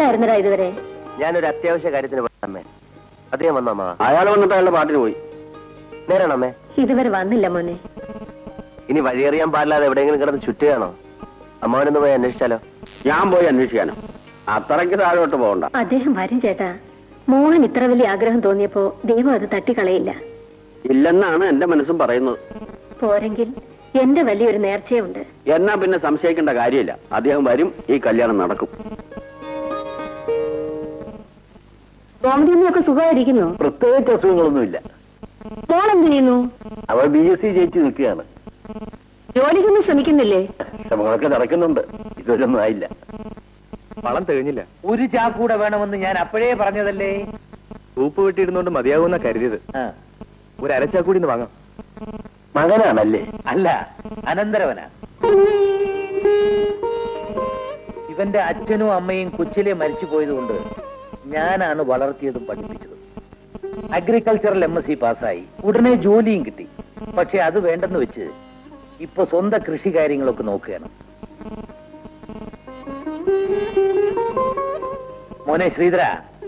എവിടെയായിരുന്നടാ ഇതുവരെ? ഞാനൊരു അത്യാവശ്യ കാര്യത്തിന് അമ്മേ. അദ്ദേഹം വന്നോ അമ്മ? അയാൾ വന്നിട്ട് അയാളുടെ പാട്ടിന് പോയി. നേരാണോ അമ്മേ? ഇതുവരെ വന്നില്ല മോനെ. ഇനി വഴിയറിയാൻ പാടില്ലാതെ എവിടെയെങ്കിലും കിടന്ന് ചുറ്റുകയാണോ? അമ്മാവനൊന്ന് പോയി അന്വേഷിച്ചാലോ? ഞാൻ പോയി അന്വേഷിക്കാനോ? അത്രയ്ക്ക് താഴോട്ട് പോകണ്ട. അദ്ദേഹം വരും ചേട്ടാ. മോഹൻ ഇത്ര വലിയ ആഗ്രഹം തോന്നിയപ്പോ ദൈവം അത് തട്ടിക്കളയില്ല. ഇല്ലെന്നാണ് എന്റെ മനസ്സും പറയുന്നത്. പോരെങ്കിൽ എന്റെ വലിയൊരു നേർച്ചയുണ്ട്. എന്നാ പിന്നെ സംശയിക്കേണ്ട കാര്യമില്ല. അദ്ദേഹം വരും, ഈ കല്യാണം നടക്കും. ഗോമതിയൊക്കെ സുഖമായിരിക്കുന്നു? പ്രത്യേകിച്ച് അസുഖങ്ങളൊന്നുമില്ല. മോൾ എന്ത് ചെയ്യുന്നു? അവൾ BSc ജയിച്ചു നിൽക്കുകയാണ്. ജോലിക്കൊന്നും ശ്രമിക്കുന്നില്ലേ? ശ്രമങ്ങളൊക്കെ നടക്കുന്നുണ്ട്. ഇതൊരൊന്നും ആയില്ല. പണം തികഞ്ഞില്ല. ഒരു ചാക്കൂടെ വേണമെന്ന് ഞാൻ അപ്പോഴേ പറഞ്ഞതല്ലേ. ഉപ്പ് വെട്ടിയിരുന്നോണ്ട് മതിയാകുന്ന കരുതിയത്. ഒരു അരച്ചാക്കൂടി വാങ്ങാം. മകനാണല്ലേ? അല്ല, അനന്തരവനാ. ഇവന്റെ അച്ഛനും അമ്മയും കൊച്ചിലെ മരിച്ചു പോയതുകൊണ്ട് ഞാനാണ് വളർത്തിയതും പഠിപ്പിച്ചതും. അഗ്രികൾച്ചറൽ MSc പാസ്സായി. ഉടനെ ജോലിയും കിട്ടി. പക്ഷെ അത് വേണ്ടെന്ന് വെച്ച് ഇപ്പൊ സ്വന്തം കൃഷി കാര്യങ്ങളൊക്കെ നോക്കുകയാണ്. മോനെ ശ്രീധര,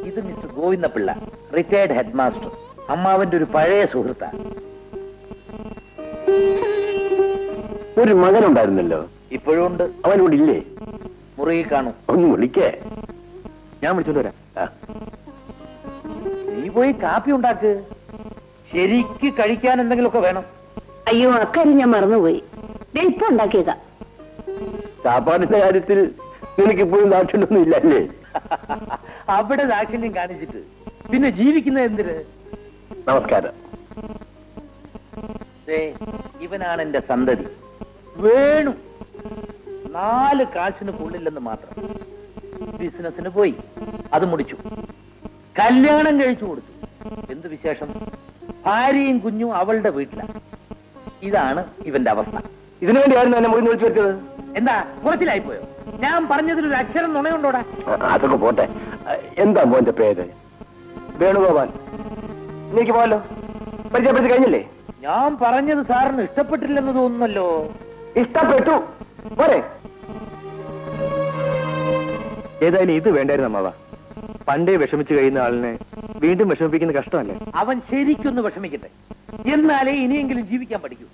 ഇത് mister Govinda Pillai, retired head master. അമ്മാവന്റെ ഒരു പഴയ സുഹൃത്താ. ഒരു മകനുണ്ടായിരുന്നല്ലോ, ഇപ്പോഴും ഉണ്ട്. അവനോട് ഇല്ലേ? മുറിയിൽ കാണും. ഒന്ന് വിളിക്കേ. ഞാൻ വിളിച്ചോണ്ട് വരാം. നീ പോയി കാപ്പി ഉണ്ടാക്ക്. ശരിക്ക് കഴിക്കാൻ എന്തെങ്കിലുമൊക്കെ വേണം. അയ്യോ, അക്കാര്യം ഞാൻ മറന്നുപോയി. ഇപ്പൊ ഉണ്ടാക്കിയതാ. ചാപ്പാടിന്റെ കാര്യത്തിൽ നിനക്കിപ്പോഴും ദാക്ഷിണ്യൊന്നും ഇല്ലല്ലേ? അവിടെ ദാക്ഷിണ്യം കാണിച്ചിട്ട് പിന്നെ ജീവിക്കുന്നത് എന്തിന്? നമസ്കാരം. ഇവനാണ് എന്റെ സന്തതി. വേണു 4 കാശിന് കൊള്ളില്ലെന്ന് മാത്രം. ബിസിനസിന് പോയി, അത് മുടിച്ചു. കല്യാണം കഴിച്ചു കൊടുത്തു. എന്ത് വിശേഷം? ഭാര്യയും കുഞ്ഞും അവളുടെ വീട്ടിലാണ്. ഇതാണ് ഇവന്റെ അവസ്ഥ. ഇതിനു വേണ്ടിയായിരുന്നു എന്നെ മുറിഞ്ഞു വിളിച്ചു വെച്ചത്. എന്താ കുറച്ചിലായിപ്പോയോ? ഞാൻ പറഞ്ഞതിലൊരു അക്ഷരം നുണയുണ്ടോടാ? അതൊക്കെ പോട്ടെ. എന്താ മോന്റെ പേര്? വേണുഗോപാൽ. നീക്ക് പോലോ, പരിചയപ്പെടുത്തി കഴിഞ്ഞില്ലേ? ഞാൻ പറഞ്ഞത് സാറിന് ഇഷ്ടപ്പെട്ടില്ലെന്ന് തോന്നുന്നല്ലോ. ഇഷ്ടപ്പെട്ടു പോരെ? ഏതായാലും ഇത് വേണ്ടായിരുന്നു അമ്മാവ. പണ്ടേ വിഷമിച്ചു കഴിയുന്ന ആളിനെ വീണ്ടും വിഷമിപ്പിക്കുന്ന കഷ്ടമല്ലേ? അവൻ ശരിക്കൊന്ന് വിഷമിക്കട്ടെ, എന്നാലേ ഇനിയെങ്കിലും ജീവിക്കാൻ പഠിക്കൂ.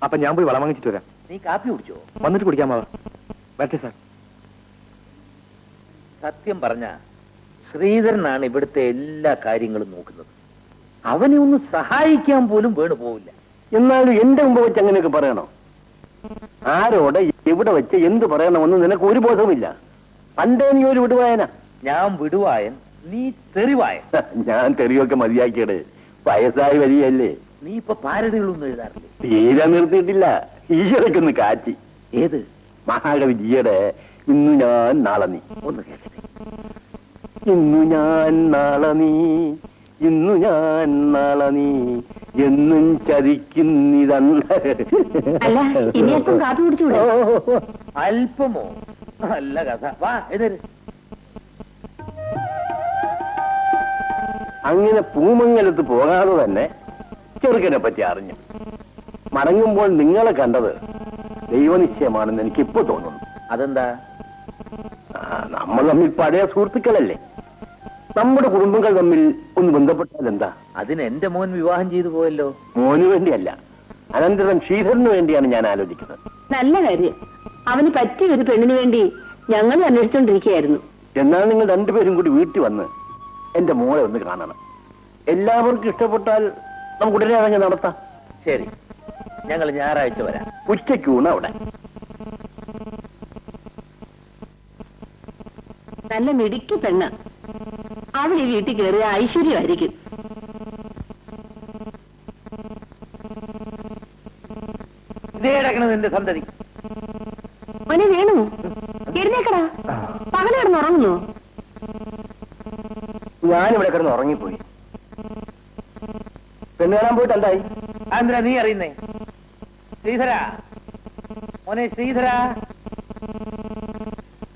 അപ്പൊ ഞാൻ പോയി വളം വാങ്ങിച്ചിട്ട് വരാം. നീ കാപ്പി കുടിച്ചോ? വന്നിട്ട് കുടിക്കാം അമ്മാവ. വരട്ടെ സാർ. സത്യം പറഞ്ഞ ശ്രീധരനാണ് ഇവിടുത്തെ എല്ലാ കാര്യങ്ങളും നോക്കുന്നത്. അവനെ ഒന്ന് സഹായിക്കാൻ പോലും വേണു പോവില്ല. എന്നാലും എന്റെ മുമ്പ് വെച്ച് അങ്ങനെയൊക്കെ പറയണോ? ആരോട് എവിടെ വെച്ച് എന്ത് പറയണമെന്ന് നിനക്ക് ഒരു ബോധവുമില്ല. പണ്ടേ നീ ഒരു വിടുവായന. ഞാൻ വിടുവായൻ, നീ തെറിവായൻ. ഞാൻ തെറിയൊക്കെ മതിയാക്കിയത്. വയസ്സായി വരികയല്ലേ. നീ ഇപ്പൊ പാരടികളൊന്നും എഴുതാറില്ലേ? തീരെ നിർത്തിയിട്ടില്ല. ഈയിടയ്ക്കൊന്ന് കാച്ചി. ഏത്? മഹാകവി ജിയുടെ ഇന്നു ഞാൻ നാളെ നീ. ഒന്ന് കേട്ടെ. ഇന്നു ഞാൻ നാളെ നീ, ഇന്നു ഞാൻ നാളെ നീ എന്നും ചതിക്കുന്നിതല്ല. അല്ല, ഇനി അല്പം കാപ്പി കുടിച്ചുകൂടെ? അല്പമോ? നല്ല കഥ. വാ എതിര്. അങ്ങനെ പൂമംഗലത്ത് പോകാതെ തന്നെ ചെറുക്കനെ പറ്റി അറിഞ്ഞു. മടങ്ങുമ്പോൾ നിങ്ങളെ കണ്ടത് ദൈവനിശ്ചയമാണെന്ന് എനിക്കിപ്പോ തോന്നുന്നു. അതെന്താ? നമ്മൾ തമ്മിൽ പഴയ സുഹൃത്തുക്കളല്ലേ. നമ്മുടെ കുടുംബങ്ങൾ തമ്മിൽ ഒന്ന് ബന്ധപ്പെട്ടാൽ എന്താ? അതിന് എന്റെ മോൻ വിവാഹം ചെയ്തു പോയല്ലോ. മോന് വേണ്ടിയല്ല, അനന്തരം ശ്രീധരന് വേണ്ടിയാണ് ഞാൻ ആലോചിക്കുന്നത്. നല്ല കാര്യം. അവന് പറ്റിയ ഒരു പെണ്ണിന് വേണ്ടി ഞങ്ങൾ അന്വേഷിച്ചോണ്ടിരിക്കുകയായിരുന്നു. എന്നാൽ നിങ്ങൾ രണ്ടുപേരും കൂടി വീട്ടിൽ വന്ന് എന്റെ മോളെ ഒന്ന് കാണണം. എല്ലാവർക്കും ഇഷ്ടപ്പെട്ടാൽ നമുക്ക് ഉടനെ അതങ്ങ് നടത്താം. ശരി, ഞങ്ങൾ ഞായറാഴ്ച വരാം. ഉച്ചയ്ക്കൂണ് അവിടെ. നല്ല മിടുക്കി പെണ്ണ. അവൾ ഈ വീട്ടിൽ കയറിയ ഐശ്വര്യമായിരിക്കും. ഇതേ കിടക്കണത് എന്റെ സന്തതി. മോനെ വേണു, എഴുന്നേക്കടാ. പകല് കിടന്ന് ഉറങ്ങുന്നു. ഞാനിവിടെ കിടന്ന് ഉറങ്ങിപ്പോയി. പെണ്ണ് കാണാൻ പോയിട്ട് എന്തായി? ആന്ധ്ര, നീ അറിയുന്നേ? ശ്രീധര, മോനെ ശ്രീധര.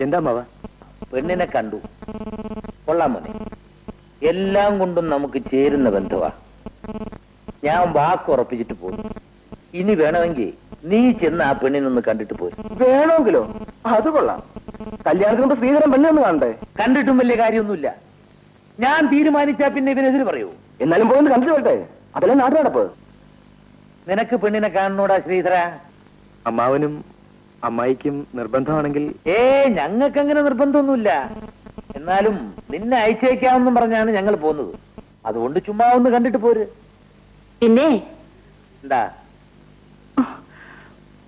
എന്താ അമ്മാവ? പെണ്ണിനെ കണ്ടു. കൊള്ളാം മോനെ, എല്ലാം കൊണ്ടും നമുക്ക് ചേരുന്ന ബന്ധവാ. ഞാൻ വാക്ക് ഉറപ്പിച്ചിട്ട് പോയി. ഇനി വേണമെങ്കിൽ നീ ചെന്ന് ആ പെണ്ണിനൊന്ന് കണ്ടിട്ട് പോയി. വേണമെങ്കിലോ? അത് കൊള്ളാം. കല്യാണത്തിന് മുമ്പ് ശ്രീധരൻ പെണ്ണൊന്നും കാണണ്ടേ? കണ്ടിട്ടും വലിയ കാര്യമൊന്നുമില്ല. ഞാൻ തീരുമാനിച്ചാ പിന്നെ ഇവനെതിര് പറയൂ. എന്നാലും പോയി കണ്ടിട്ട് വരട്ടെ, അതല്ലേ നാട്ടു നടപ്പ്. നിനക്ക് പെണ്ണിനെ കാണണോടാ ശ്രീധര? അമ്മാവനും അമ്മായിക്കും നിർബന്ധമാണെങ്കിൽ ഞങ്ങൾക്കങ്ങനെ നിർബന്ധമൊന്നുമില്ല. എന്നാലും നിന്നെ അയച്ചേക്കാമെന്നും പറഞ്ഞാണ് ഞങ്ങൾ പോകുന്നത്. അതുകൊണ്ട് ചുമ്മാ ഒന്ന് കണ്ടിട്ട് പോര്. പിന്നെ എന്താ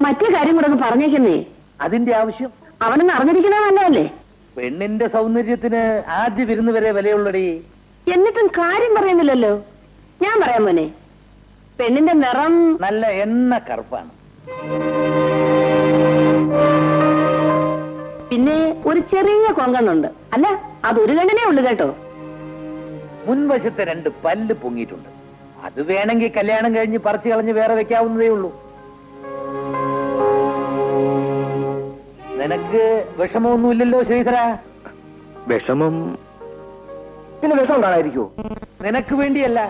മറ്റേ കാര്യം കൂടെ ഒന്ന് പറഞ്ഞേക്കുന്നേ. അതിന്റെ ആവശ്യം? അവനൊന്ന് അറിഞ്ഞിരിക്കുന്നത് നല്ലതല്ലേ? പെണ്ണിന്റെ സൗന്ദര്യത്തിന് ആദ്യ വിരുന്ന് വരെ വിലയുള്ളടി. എന്നിട്ടും കാര്യം പറയുന്നില്ലല്ലോ. ഞാൻ പറയാൻ മോനെ, പെണ്ണിന്റെ നിറം നല്ല എണ്ണ കറുപ്പാണ്. പിന്നെ ഒരു ചെറിയ കൊങ്കണ്ണുണ്ട്. അല്ല, അതൊരു കണ്ണിനേ ഉള്ളു കേട്ടോ. മുൻവശത്തെ 2 പല്ല് പൊങ്ങിയിട്ടുണ്ട്. അത് വേണമെങ്കിൽ കല്യാണം കഴിഞ്ഞ് പറിച്ചു കളഞ്ഞ് വേറെ വെക്കാവുന്നതേ ഉള്ളൂ. നിനക്ക് വിഷമമൊന്നുമില്ലല്ലോ ശ്രീധര? വിഷമം പിന്നെ വിഷം കാണാതിരിക്കോ? നിനക്ക് വേണ്ടിയല്ല,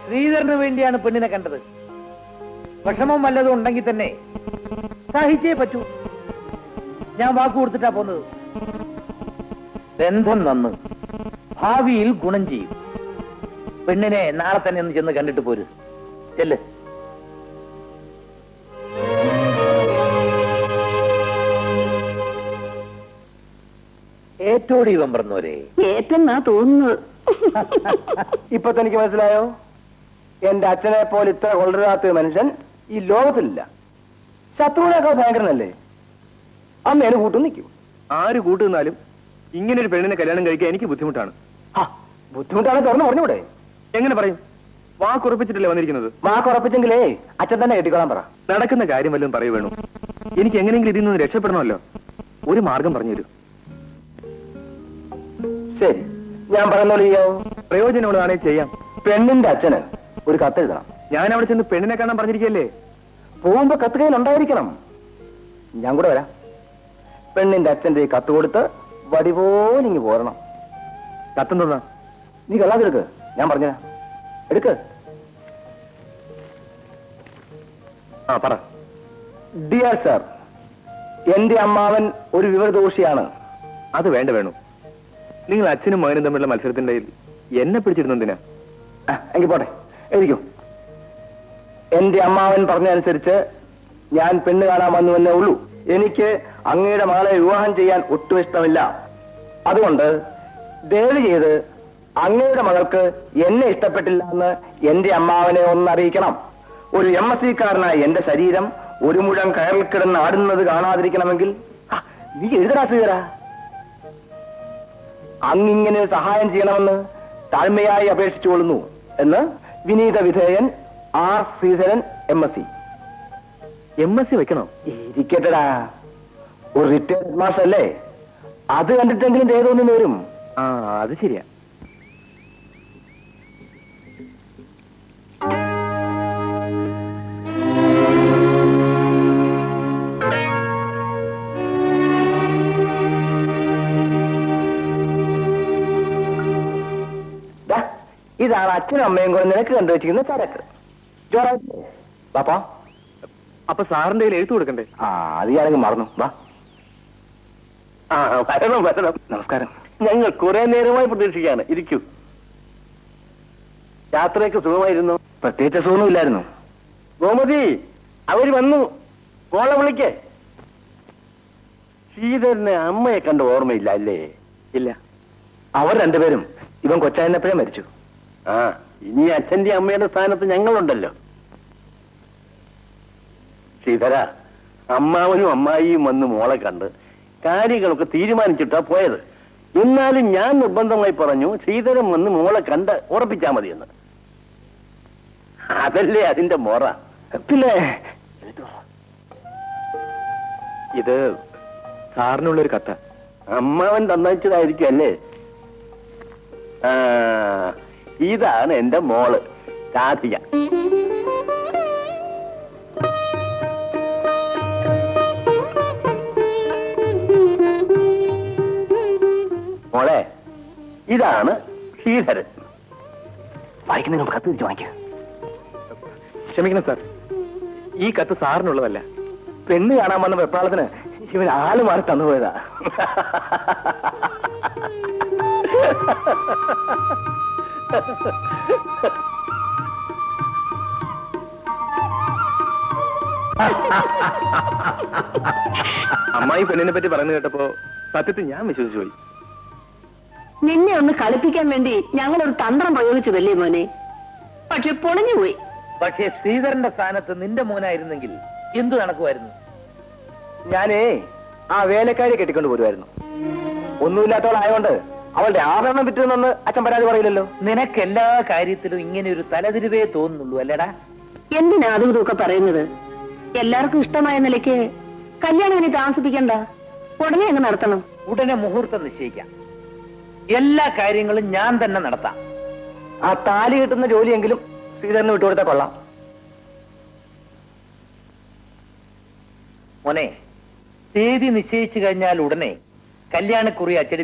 ശ്രീധരന് വേണ്ടിയാണ് പെണ്ണിനെ കണ്ടത്. വിഷമം വല്ലതും ഉണ്ടെങ്കിൽ തന്നെ സഹിച്ചേ പറ്റൂ. ഞാൻ വാക്ക് കൊടുത്തിട്ടാ പോന്നത്. ബന്ധം നന്ന് ഭാവിയിൽ ഗുണം ചെയ്യും. പെണ്ണിനെ നാളെ തന്നെ ഒന്ന് ചെന്ന് കണ്ടിട്ട് പോര്. ചെല്ല്. ഏറ്റോടി ഇവൻ പറഞ്ഞോരെ? ഏറ്റെന്നാ തോന്നുന്നത്. ഇപ്പൊ തനിക്ക് മനസ്സിലായോ? എന്റെ അച്ഛനെ പോലെ ഇത്ര കൊള്ളരാത്ത മനുഷ്യൻ ഈ ലോകത്തിലില്ല. ശത്രുവിനേക്കാൾ ഭയങ്കരനല്ലേ? അമ്മേനെ കൂട്ടും നിൽക്കും. ആര് കൂട്ടുന്നാലും ഇങ്ങനെ ഒരു പെണ്ണിനെ കല്യാണം കഴിക്കാൻ എനിക്ക് ബുദ്ധിമുട്ടാണ്. ബുദ്ധിമുട്ടാണ് തുറന്നു പറഞ്ഞൂടെ? എങ്ങനെ പറയും? വാക്കുറപ്പിച്ചിട്ടല്ലേ വന്നിരിക്കുന്നത്. വാക്കുറപ്പിച്ചെങ്കിലേ അച്ഛൻ തന്നെ കെട്ടിക്കോളാൻ പറ. നടക്കുന്ന കാര്യം വല്ലതും പറയൂ വേണു. എനിക്ക് എങ്ങനെയെങ്കിലും ഇതിൽ നിന്ന് രക്ഷപ്പെടണമല്ലോ. ഒരു മാർഗം പറഞ്ഞുതരൂ. ശരി, ഞാൻ പറയുന്ന പോലെ ചെയ്യാവോ? പ്രയോജനമുള്ളതാണേ ചെയ്യാം. പെണ്ണിന്റെ അച്ഛന് ഒരു കത്തെഴുതണം. ഞാൻ അവിടെ ചെന്ന് പെണ്ണിനെ കാണാൻ പറഞ്ഞിരിക്കല്ലേ? പോകുമ്പോ കത്ത് കയ്യിൽ ഉണ്ടായിരിക്കണം. ഞാൻ കൂടെ വരാം. പെണ്ണിന്റെ അച്ഛന്റെ ഈ കത്ത് കൊടുത്ത് വടിപോലിങ്ങി പോരണം. കത്തെന്താ? നീ കള്ളാതെടുക്ക്, ഞാൻ പറഞ്ഞുതരാം. എടുക്ക്. പറ. ഡിയർ സർ, എന്റെ അമ്മാവൻ ഒരു വിവരദോഷിയാണ്. അത് വേണ്ട വേണു. നിങ്ങൾ അച്ഛനും മകനും തമ്മിലുള്ള മത്സരത്തിന്റെ എന്നെ പിടിച്ചിരുന്നെന്തിനാ? എങ്കിൽ പോട്ടെ, എഴുതിക്കോ. എന്റെ അമ്മാവൻ പറഞ്ഞതനുസരിച്ച് ഞാൻ പെണ്ണ് കാണാൻ വന്നുവെന്നേ ഉള്ളൂ. എനിക്ക് അങ്ങയുടെ മകളെ വിവാഹം ചെയ്യാൻ ഒട്ടും ഇഷ്ടമില്ല. അതുകൊണ്ട് ദയവ് ചെയ്ത് അങ്ങയുടെ മകൾക്ക് എന്നെ ഇഷ്ടപ്പെട്ടില്ല എന്ന് എന്റെ അമ്മാവനെ ഒന്നറിയിക്കണം. ഒരു MSc കാരനായ എന്റെ ശരീരം ഒരു മുഴം കയറിൽ കിടന്ന് ആടുന്നത് കാണാതിരിക്കണമെങ്കിൽ നീ എഴുതരാ ശ്രീധരാ. അങ്ങിങ്ങനെ സഹായം ചെയ്യണമെന്ന് താഴ്മയായി അപേക്ഷിച്ചുകൊള്ളുന്നു എന്ന് വിനീത വിധേയൻ R. ശ്രീധരൻ MSc. MSc വെക്കണോ? ഇരിക്കട്ടടാ, ഒരു റിട്ടയർഡ് മാസ്റ്റർ അല്ലേ? അത് കണ്ടിട്ടെങ്കിലും ചെയ്തൊന്നും വരും. അത് ശരിയാ. ഇതാണ് അച്ഛനും അമ്മയും കൂടെ നിനക്ക് കണ്ടുവച്ചിരിക്കുന്ന ചരക്ക്. പാപ്പാ, അപ്പൊ സാറിന്റെ കയ്യിൽ എഴുത്തു കൊടുക്കണ്ടേ? അത് ഞാനങ്ങ് മറന്നു. വാ. വരണം വരണം. നമസ്കാരം. ഞങ്ങൾ കുറെ നേരമായി പ്രതീക്ഷിക്കുകയാണ്. ഇരിക്കൂ. യാത്രയൊക്കെ സുഖമായിരുന്നു? പ്രത്യേകിച്ച് സുഖമില്ലായിരുന്നു. ഗോമതി, അവര് വന്നു. കോളെ വിളിക്കേ. ശ്രീധരന് അമ്മയെ കണ്ട ഓർമ്മയില്ല അല്ലേ? ഇല്ല. അവർ രണ്ടുപേരും ഇവൻ കൊച്ചായനപ്പോഴേ മരിച്ചു. ഇനി അച്ഛന്റെ അമ്മയുടെ സ്ഥാനത്ത് ഞങ്ങളുണ്ടല്ലോ. ശ്രീധര, അമ്മാവനും അമ്മായിയും വന്ന് മോളെ കണ്ട് കാര്യങ്ങളൊക്കെ തീരുമാനിച്ചിട്ടാ പോയത്. എന്നാലും ഞാൻ നിർബന്ധമായി പറഞ്ഞു ശ്രീധരൻ വന്ന് മോളെ കണ്ട് ഉറപ്പിച്ചാ മതിയെന്ന്. അതല്ലേ അതിന്റെ മോറ. പിന്നെ ഇത് സാറിനുള്ളൊരു കത്ത. അമ്മാവൻ തന്നയച്ചതായിരിക്കും അല്ലേ? ഇതാണ് എന്റെ മോള് രാധിക. മോളെ, ഇതാണ് ശ്രീധരൻ. വായിക്കുന്ന കത്ത് തിരിച്ചു വാങ്ങിക്ക. ക്ഷമിക്കണം സാർ, ഈ കത്ത് സാറിനുള്ളതല്ല. പെണ്ണ് കാണാൻ വന്ന വെപ്രാളത്തിന് ഇവൻ ആള് മാറി തന്നുപോയതാ. അമ്മായി പെണ്ണിനെ പറ്റി പറഞ്ഞു കേട്ടപ്പോ സത്യത്തിൽ ഞാൻ വിശ്വസിച്ചു പോയി. നിന്നെ ഒന്ന് കളിപ്പിക്കാൻ വേണ്ടി ഞങ്ങളൊരു തന്ത്രം പ്രയോഗിച്ചതല്ലേ മോനെ, പക്ഷെ പൊളിഞ്ഞുപോയി. പക്ഷേ ശ്രീധരന്റെ സ്ഥാനത്ത് നിന്റെ മോനായിരുന്നെങ്കിൽ എന്തു നടക്കുമായിരുന്നു? ഞാനേ ആ വേലക്കാരി കെട്ടിക്കൊണ്ട് പോരുമായിരുന്നു. ഒന്നുമില്ലാത്തവളായോണ്ട് അവളുടെ ആഭരണം വിറ്റുന്നെന്ന് അച്ഛൻ പരാതി പറയില്ലല്ലോ. നിനക്ക് എല്ലാ കാര്യത്തിലും ഇങ്ങനെ ഒരു തലതിരിവേ തോന്നുന്നുള്ളൂ അല്ലേടാ? എന്തിനാ അതും ഇതൊക്കെ പറയുന്നത്? എല്ലാവർക്കും ഇഷ്ടമായ നിലയ്ക്ക് കല്യാണം ഇനി താമസിപ്പിക്കണ്ട, ഉടനെ അങ്ങ് നടത്തണം. ഉടനെ മുഹൂർത്തം നിശ്ചയിക്കാം. എല്ലാ കാര്യങ്ങളും ഞാൻ തന്നെ നടത്താം. ആ താലി കിട്ടുന്ന ജോലിയെങ്കിലും ശ്രീധരന് വിട്ടുകൊടുത്താൽ കൊള്ളാം. മോനെ, തീയതി നിശ്ചയിച്ചു കഴിഞ്ഞാൽ ഉടനെ കല്യാണക്കുറി അച്ചടിപ്പിക്കും.